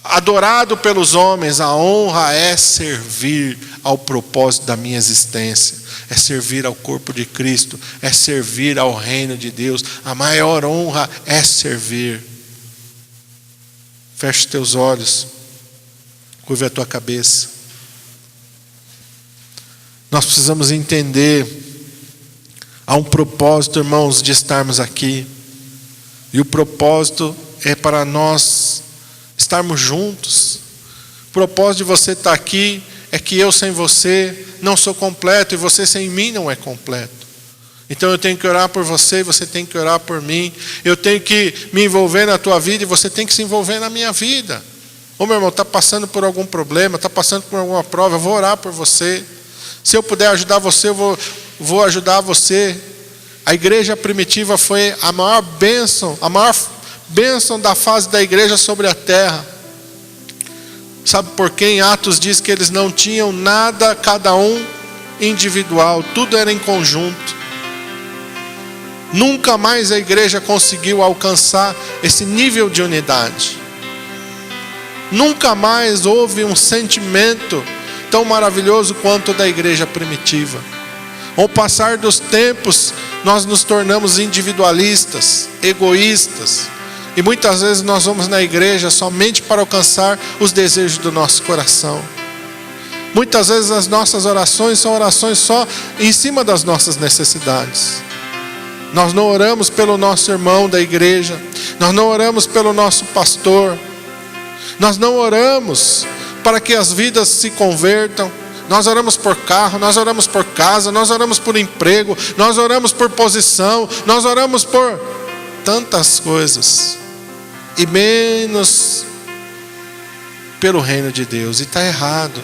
adorado pelos homens. A honra é servir ao propósito da minha existência, é servir ao corpo de Cristo, é servir ao reino de Deus. A maior honra é servir. Feche os teus olhos, curva a tua cabeça. Nós precisamos entender: há um propósito, irmãos, de estarmos aqui. E o propósito é para nós estarmos juntos. O propósito de você estar aqui é que eu sem você não sou completo, e você sem mim não é completo. Então eu tenho que orar por você, e você tem que orar por mim. Eu tenho que me envolver na tua vida, e você tem que se envolver na minha vida. Ô meu irmão, está passando por algum problema, está passando por alguma prova, eu vou orar por você. Se eu puder ajudar você, eu vou ajudar você. A igreja primitiva foi a maior bênção da fase da igreja sobre a terra. Sabe por quê? Em Atos diz que eles não tinham nada, cada um individual, tudo era em conjunto. Nunca mais a igreja conseguiu alcançar esse nível de unidade. Nunca mais houve um sentimento tão maravilhoso quanto o da igreja primitiva. Ao passar dos tempos, nós nos tornamos individualistas, egoístas, e muitas vezes nós vamos na igreja somente para alcançar os desejos do nosso coração. Muitas vezes as nossas orações são orações só em cima das nossas necessidades. Nós não oramos pelo nosso irmão da igreja, nós não oramos pelo nosso pastor, nós não oramos para que as vidas se convertam. Nós oramos por carro, nós oramos por casa, nós oramos por emprego, nós oramos por posição, nós oramos por tantas coisas, e menos pelo reino de Deus. E está errado.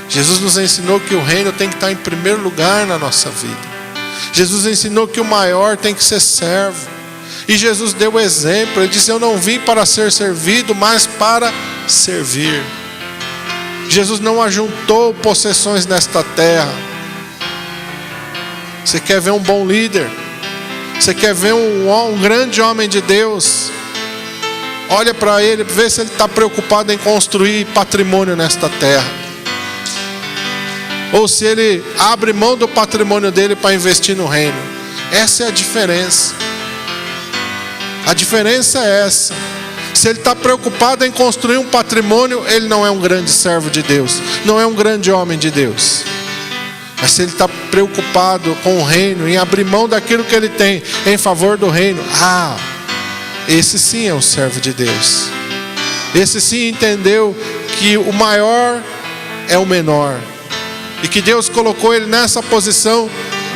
Jesus nos ensinou que o reino tem que estar em primeiro lugar na nossa vida. Jesus ensinou que o maior tem que ser servo. E Jesus deu o exemplo, ele disse: eu não vim para ser servido, mas para servir. Jesus não ajuntou possessões nesta terra. Você quer ver um bom líder? Você quer ver um grande homem de Deus? Olha para ele, vê se ele está preocupado em construir patrimônio nesta terra, ou se ele abre mão do patrimônio dele para investir no reino. Essa é a diferença. A diferença é essa. Se ele está preocupado em construir um patrimônio, ele não é um grande servo de Deus, não é um grande homem de Deus. Mas se ele está preocupado com o reino, em abrir mão daquilo que ele tem em favor do reino, esse sim é um servo de Deus. Esse sim entendeu que o maior é o menor, e que Deus colocou ele nessa posição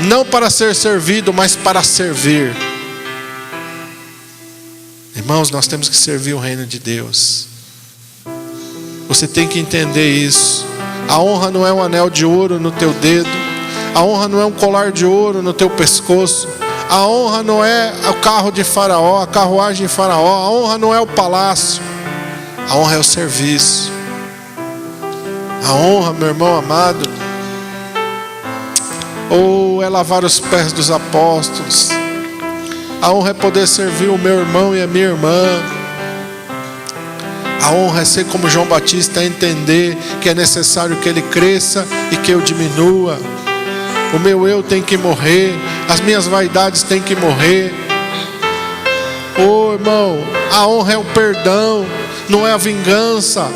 não para ser servido, mas para servir. Irmãos, nós temos que servir o reino de Deus. Você tem que entender isso. A honra não é um anel de ouro no teu dedo. A honra não é um colar de ouro no teu pescoço. A honra não é o carro de Faraó, a carruagem de Faraó. A honra não é o palácio. A honra é o serviço. A honra, meu irmão amado, é lavar os pés dos apóstolos. A honra é poder servir o meu irmão e a minha irmã. A honra é ser como João Batista, entender que é necessário que ele cresça e que eu diminua. O meu eu tem que morrer, as minhas vaidades têm que morrer. Irmão, a honra é o perdão, não é a vingança.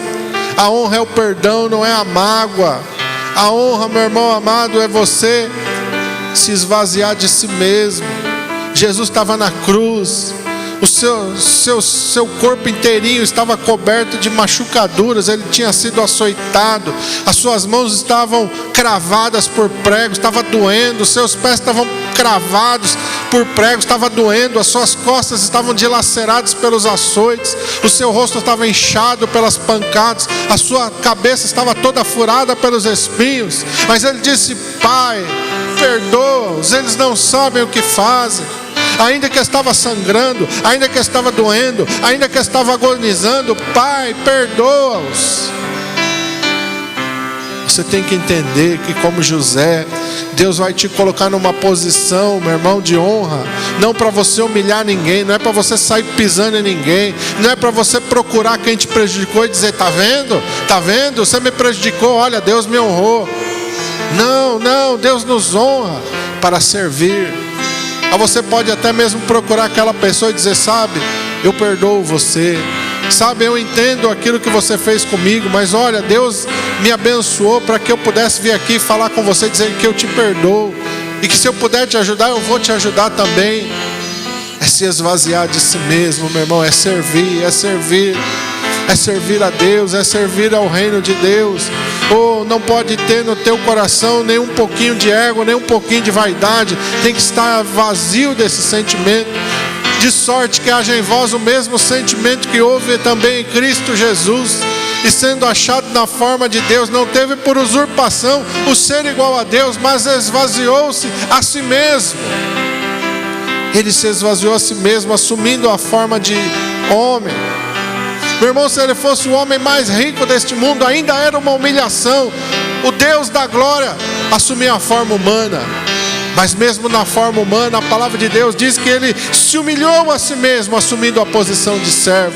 A honra é o perdão, não é a mágoa. A honra, meu irmão amado, é você se esvaziar de si mesmo. Jesus estava na cruz, o seu corpo inteirinho estava coberto de machucaduras, ele tinha sido açoitado, as suas mãos estavam cravadas por pregos, estava doendo, os seus pés estavam cravados por pregos, estava doendo, as suas costas estavam dilaceradas pelos açoites, o seu rosto estava inchado pelas pancadas, a sua cabeça estava toda furada pelos espinhos, mas ele disse: Pai, perdoa-os, eles não sabem o que fazem. Ainda que estava sangrando, ainda que estava doendo, ainda que estava agonizando, Pai, perdoa-os. Você tem que entender que, como José, Deus vai te colocar numa posição, meu irmão, de honra. Não para você humilhar ninguém, não é para você sair pisando em ninguém, não é para você procurar quem te prejudicou e dizer: tá vendo, você me prejudicou, olha, Deus me honrou. Não, Deus nos honra para servir. Você pode até mesmo procurar aquela pessoa e dizer: sabe, eu perdoo você, sabe, eu entendo aquilo que você fez comigo, mas olha, Deus me abençoou para que eu pudesse vir aqui falar com você, dizer que eu te perdoo, e que se eu puder te ajudar, eu vou te ajudar também. É se esvaziar de si mesmo, meu irmão, é servir a Deus, é servir ao reino de Deus. Não pode ter no teu coração nem um pouquinho de ego, nem um pouquinho de vaidade. Tem que estar vazio desse sentimento, de sorte que haja em vós o mesmo sentimento que houve também em Cristo Jesus, e sendo achado na forma de Deus, não teve por usurpação o ser igual a Deus, mas esvaziou-se a si mesmo. Ele se esvaziou a si mesmo, assumindo a forma de homem. Meu irmão, se ele fosse o homem mais rico deste mundo, ainda era uma humilhação. O Deus da glória assumiu a forma humana. Mas mesmo na forma humana, a palavra de Deus diz que ele se humilhou a si mesmo, assumindo a posição de servo.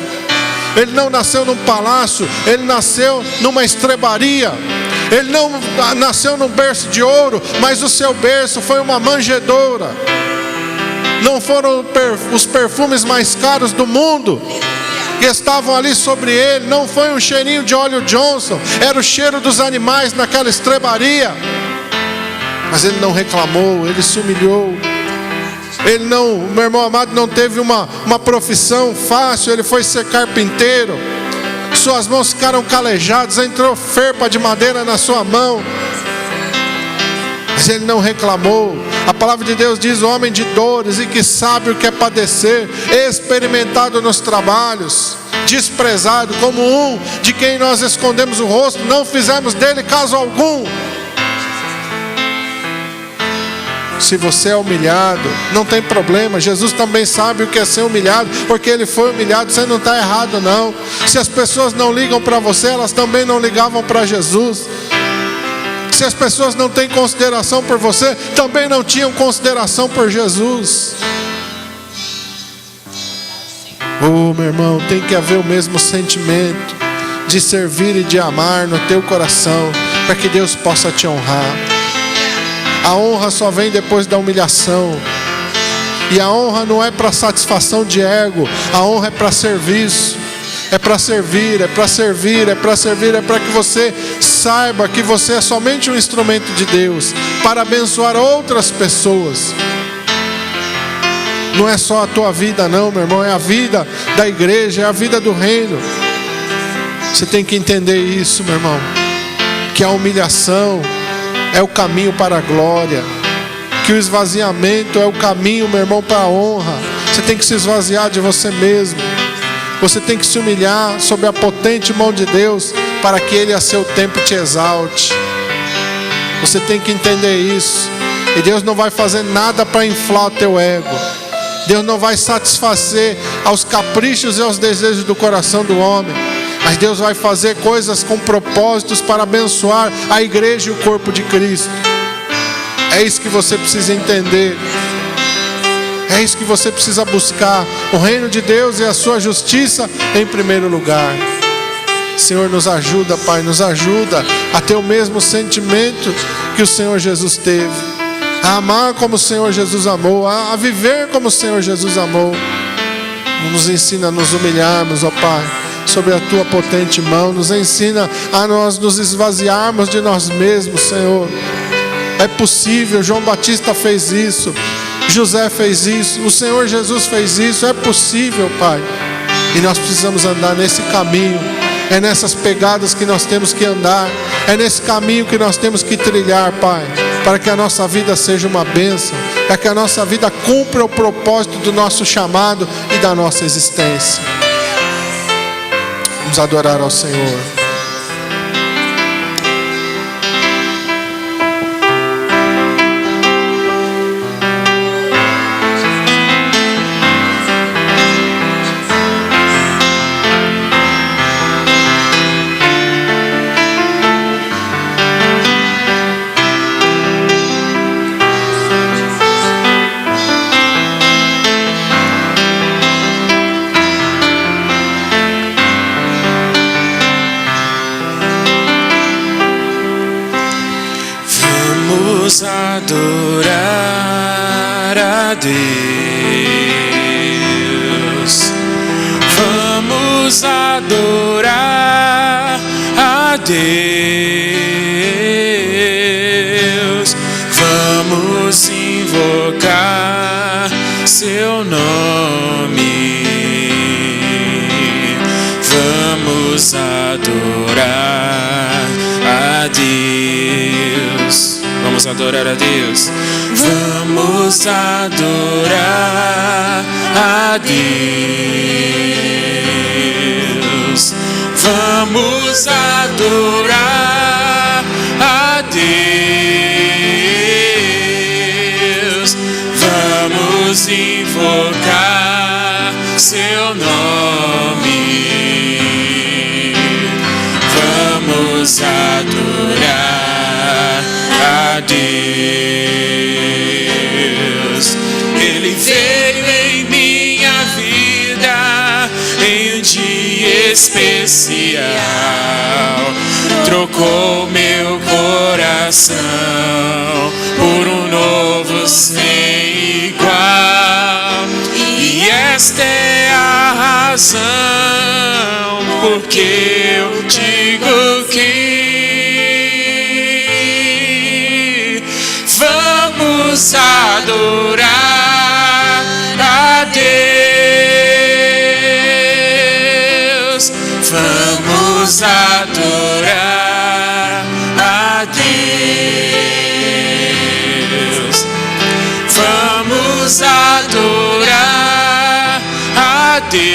Ele não nasceu num palácio, ele nasceu numa estrebaria. Ele não nasceu num berço de ouro, mas o seu berço foi uma manjedoura. Não foram os perfumes mais caros do mundo que estavam ali sobre ele, não foi um cheirinho de óleo Johnson, era o cheiro dos animais naquela estrebaria. Mas ele não reclamou, ele se humilhou. Ele não, meu irmão amado, não teve uma profissão fácil, ele foi ser carpinteiro. Suas mãos ficaram calejadas, entrou ferpa de madeira na sua mão, mas ele não reclamou. A palavra de Deus diz: o homem de dores e que sabe o que é padecer, experimentado nos trabalhos, desprezado, como um de quem nós escondemos o rosto, não fizemos dele caso algum. Se você é humilhado, não tem problema. Jesus também sabe o que é ser humilhado, porque Ele foi humilhado. Você não está errado, não. Se as pessoas não ligam para você, elas também não ligavam para Jesus. Se as pessoas não têm consideração por você, também não tinham consideração por Jesus. Oh, meu irmão, tem que haver o mesmo sentimento de servir e de amar no teu coração, para que Deus possa te honrar. A honra só vem depois da humilhação. E a honra não é para satisfação de ego. A honra é para serviço. É para servir, é para servir, é para servir. É para que você saiba que você é somente um instrumento de Deus para abençoar outras pessoas. Não é só a tua vida não, meu irmão. É a vida da igreja, é a vida do reino. Você tem que entender isso, meu irmão. Que a humilhação é o caminho para a glória. Que o esvaziamento é o caminho, meu irmão, para a honra. Você tem que se esvaziar de você mesmo. Você tem que se humilhar sob a potente mão de Deus, para que Ele a seu tempo te exalte. Você tem que entender isso. E Deus não vai fazer nada para inflar o teu ego. Deus não vai satisfazer aos caprichos e aos desejos do coração do homem. Mas Deus vai fazer coisas com propósitos para abençoar a igreja e o corpo de Cristo. É isso que você precisa entender. É isso que você precisa buscar. O reino de Deus e a sua justiça em primeiro lugar. Senhor, nos ajuda, Pai, nos ajuda a ter o mesmo sentimento que o Senhor Jesus teve. A amar como o Senhor Jesus amou, a viver como o Senhor Jesus amou. Nos ensina a nos humilharmos, ó Pai, sobre a tua potente mão. Nos ensina a nós nos esvaziarmos de nós mesmos, Senhor. É possível. João Batista fez isso, José fez isso, o Senhor Jesus fez isso. É possível, Pai. E nós precisamos andar nesse caminho. É nessas pegadas que nós temos que andar. É nesse caminho que nós temos que trilhar, Pai, para que a nossa vida seja uma bênção, para que a nossa vida cumpra o propósito do nosso chamado e da nossa existência. Vamos adorar ao Senhor. Vamos adorar a Deus. Vamos adorar a Deus. Vamos invocar seu nome. Vamos adorar a Deus. Vamos adorar a Deus. Vamos adorar a Deus. Vamos adorar a Deus. Vamos invocar seu nome. Vamos adorar a Deus. Ele veio em minha vida em um dia especial, trocou meu coração por um novo sem igual. E esta é a razão porque eu digo que vamos adorar a Deus. Vamos adorar a Deus. Vamos adorar a Deus.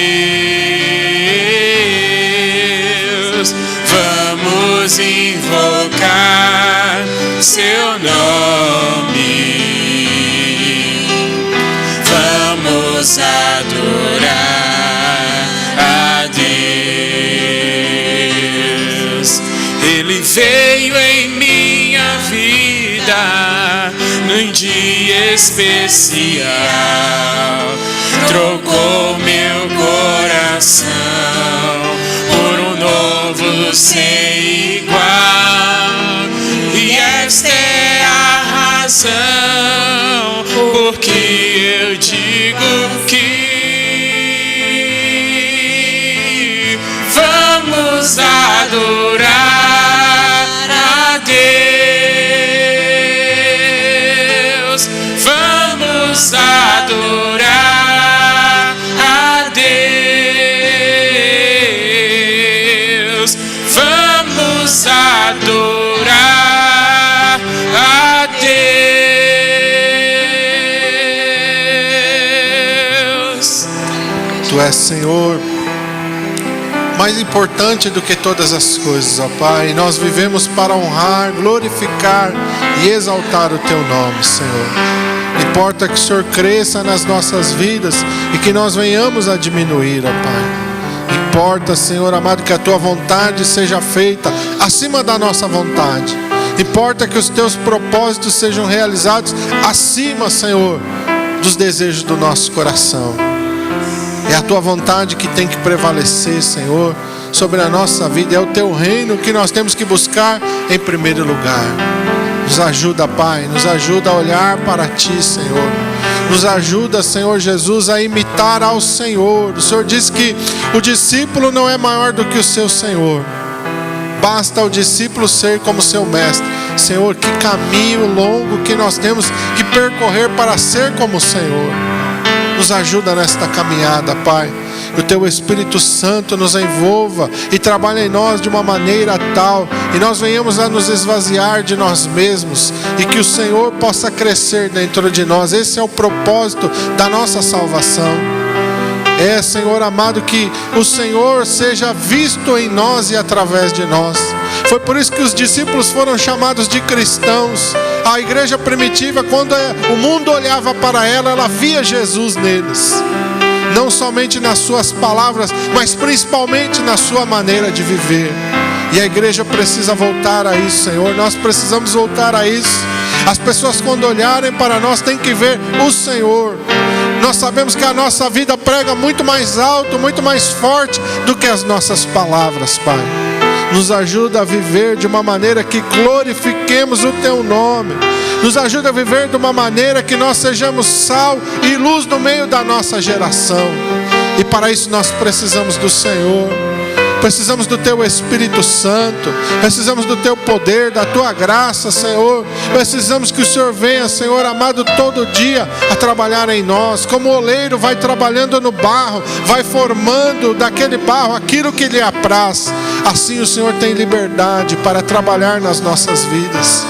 Vamos invocar seu nome. vamos adorar a Deus. Ele veio em minha vida num dia especial, trocou meu coração por um novo sem igual, e esta é a razão porque eu digo que vamos adorar a Deus, vamos adorar a Deus, vamos adorar a Deus. Tu és, Senhor, mais importante do que todas as coisas, ó Pai. Nós vivemos para honrar, glorificar e exaltar o Teu nome, Senhor. Importa que o Senhor cresça nas nossas vidas e que nós venhamos a diminuir, ó Pai. Importa, Senhor amado, que a Tua vontade seja feita acima da nossa vontade. Importa que os Teus propósitos sejam realizados acima, Senhor, dos desejos do nosso coração. É a Tua vontade que tem que prevalecer, Senhor, sobre a nossa vida. É o Teu reino que nós temos que buscar em primeiro lugar. Nos ajuda, Pai, nos ajuda a olhar para Ti, Senhor. Nos ajuda, Senhor Jesus, a imitar ao Senhor. O Senhor diz que o discípulo não é maior do que o seu Senhor. Basta o discípulo ser como seu mestre. Senhor, que caminho longo que nós temos que percorrer para ser como o Senhor. Nos ajuda nesta caminhada, Pai. Que o Teu Espírito Santo nos envolva e trabalhe em nós de uma maneira tal, e nós venhamos a nos esvaziar de nós mesmos, e que o Senhor possa crescer dentro de nós. Esse é o propósito da nossa salvação. É, Senhor amado, que o Senhor seja visto em nós e através de nós. Foi por isso que os discípulos foram chamados de cristãos. A igreja primitiva, quando o mundo olhava para ela, ela via Jesus neles. Não somente nas suas palavras, mas principalmente na sua maneira de viver. E a igreja precisa voltar a isso, Senhor. Nós precisamos voltar a isso. As pessoas, quando olharem para nós, têm que ver o Senhor. Nós sabemos que a nossa vida prega muito mais alto, muito mais forte do que as nossas palavras, Pai. Nos ajuda a viver de uma maneira que glorifiquemos o Teu nome. Nos ajuda a viver de uma maneira que nós sejamos sal e luz no meio da nossa geração. E para isso nós precisamos do Senhor. Precisamos do Teu Espírito Santo. Precisamos do Teu poder, da Tua graça, Senhor. Precisamos que o Senhor venha, Senhor amado, todo dia a trabalhar em nós. Como o oleiro vai trabalhando no barro, vai formando daquele barro aquilo que lhe apraz. Assim o Senhor tem liberdade para trabalhar nas nossas vidas.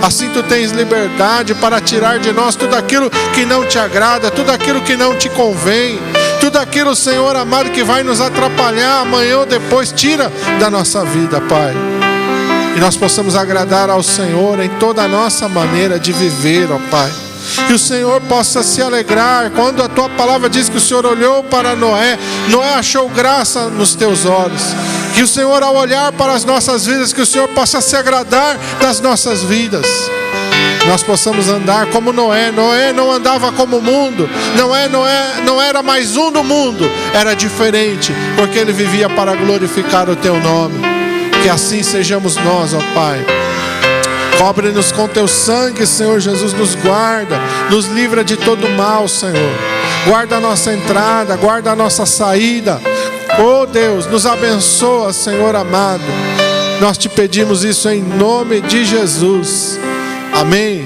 Assim Tu tens liberdade para tirar de nós tudo aquilo que não Te agrada, tudo aquilo que não Te convém. Tudo aquilo, Senhor amado, que vai nos atrapalhar amanhã ou depois, tira da nossa vida, Pai. E nós possamos agradar ao Senhor em toda a nossa maneira de viver, ó Pai. Que o Senhor possa se alegrar quando a Tua palavra diz que o Senhor olhou para Noé. Noé achou graça nos Teus olhos. Que o Senhor, ao olhar para as nossas vidas, que o Senhor possa se agradar das nossas vidas. Nós possamos andar como Noé. Noé não andava como o mundo. Noé não era mais um do mundo. Era diferente, porque ele vivia para glorificar o Teu nome. Que assim sejamos nós, ó Pai. Cobre-nos com Teu sangue, Senhor Jesus. Nos guarda, nos livra de todo mal, Senhor. Guarda a nossa entrada, guarda a nossa saída. Oh Deus, nos abençoa, Senhor amado. Nós Te pedimos isso em nome de Jesus. Amém.